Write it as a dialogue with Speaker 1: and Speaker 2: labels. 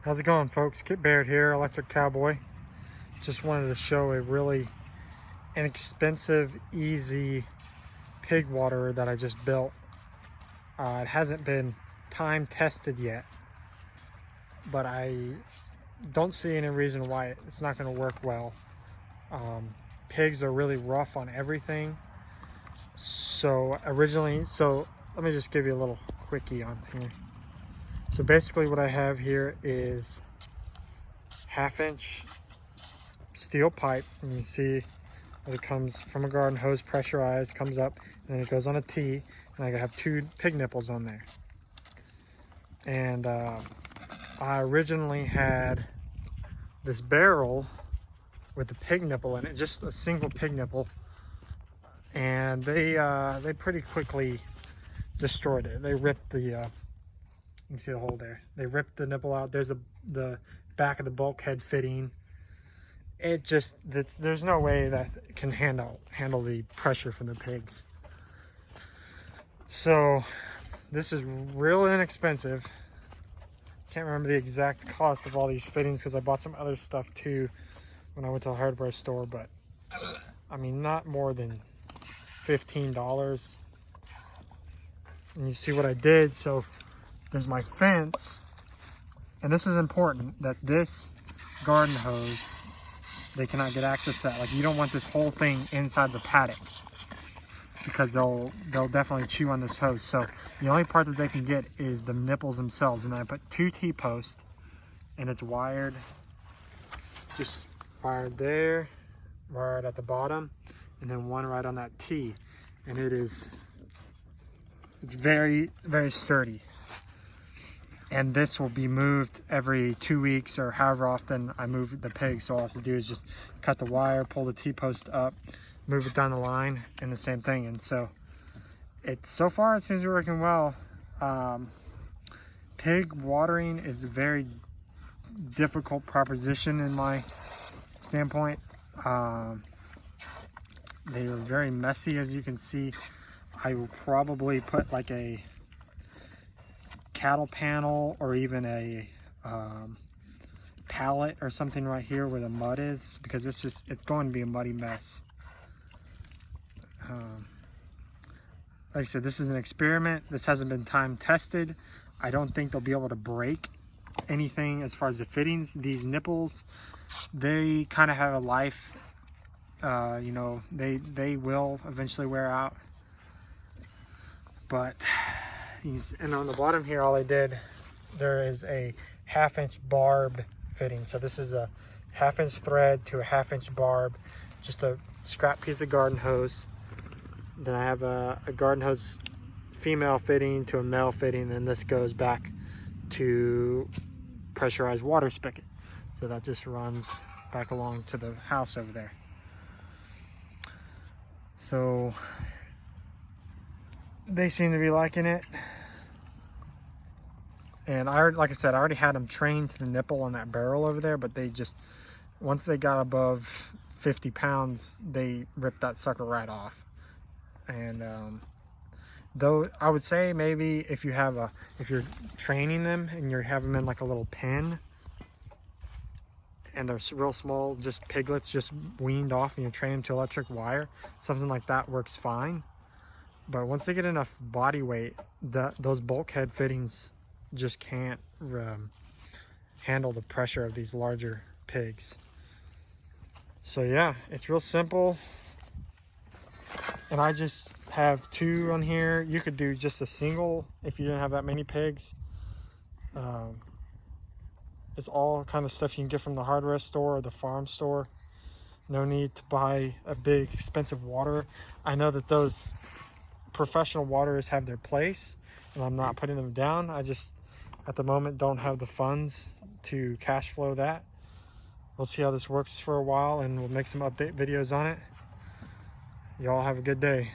Speaker 1: How's it going, folks? Kit Baird here, Electric Cowboy. Just wanted to show a really inexpensive, easy pig waterer that I just built. It hasn't been time tested yet, but I don't see any reason why it's not going to work well. Pigs are really rough on everything. So let me just give you a little quickie on here. So basically what I have here is 1/2-inch steel pipe, and you see that it comes from a garden hose, pressurized, comes up, and then it goes on a T, and I have 2 pig nipples on there. And I originally had this barrel with a pig nipple in it, just a single pig nipple, and they pretty quickly destroyed it. They ripped the you can see the hole there. They ripped the nipple out. There's the back of the bulkhead fitting. There's no way that it can handle the pressure from the pigs. So this is real inexpensive. Can't remember the exact cost of all these fittings because I bought some other stuff too when I went to the hardware store, but I mean, not more than $15. And you see what I did. So there's my fence, and this is important, that this garden hose, they cannot get access to that. Like, you don't want this whole thing inside the paddock because they'll definitely chew on this hose. So the only part that they can get is the nipples themselves. And then I put 2 T-posts, and it's wired, just wired there, wired at the bottom, and then one right on that T. And it's very, very sturdy. And this will be moved every 2 weeks or however often I move the pigs. So all I have to do is just cut the wire, pull the T-post up, move it down the line, and the same thing. And so so far it seems to be working well. Pig watering is a very difficult proposition in my standpoint. They are very messy, as you can see. I will probably put like a cattle panel or even a pallet or something right here where the mud is, because it's going to be a muddy mess. Like I said, this is an experiment. This hasn't been time tested. I don't think they'll be able to break anything as far as the fittings. These nipples, they kind of have a life. You know, they will eventually wear out. But and on the bottom here, all I did, there is a 1/2-inch barb fitting. So this is a 1/2-inch thread to a 1/2-inch barb, just a scrap piece of garden hose. Then I have a garden hose female fitting to a male fitting, and this goes back to pressurized water spigot. So that just runs back along to the house over there. So they seem to be liking it. And like I said, I already had them trained to the nipple on that barrel over there, but they just, once they got above 50 pounds, they ripped that sucker right off. And though I would say maybe if you're training them and you have them in like a little pen, and they're real small, just piglets, just weaned off, and you train them to electric wire, something like that works fine. But once they get enough body weight, those bulkhead fittings just can't handle the pressure of these larger pigs. So yeah, it's real simple. And I just have 2 on here. You could do just a single if you didn't have that many pigs. It's all kind of stuff you can get from the hardware store or the farm store. No need to buy a big expensive water. I know that those professional waterers have their place, and I'm not putting them down. I just at the moment don't have the funds to cash flow that. We'll see how this works for a while, and we'll make some update videos on it. Y'all have a good day.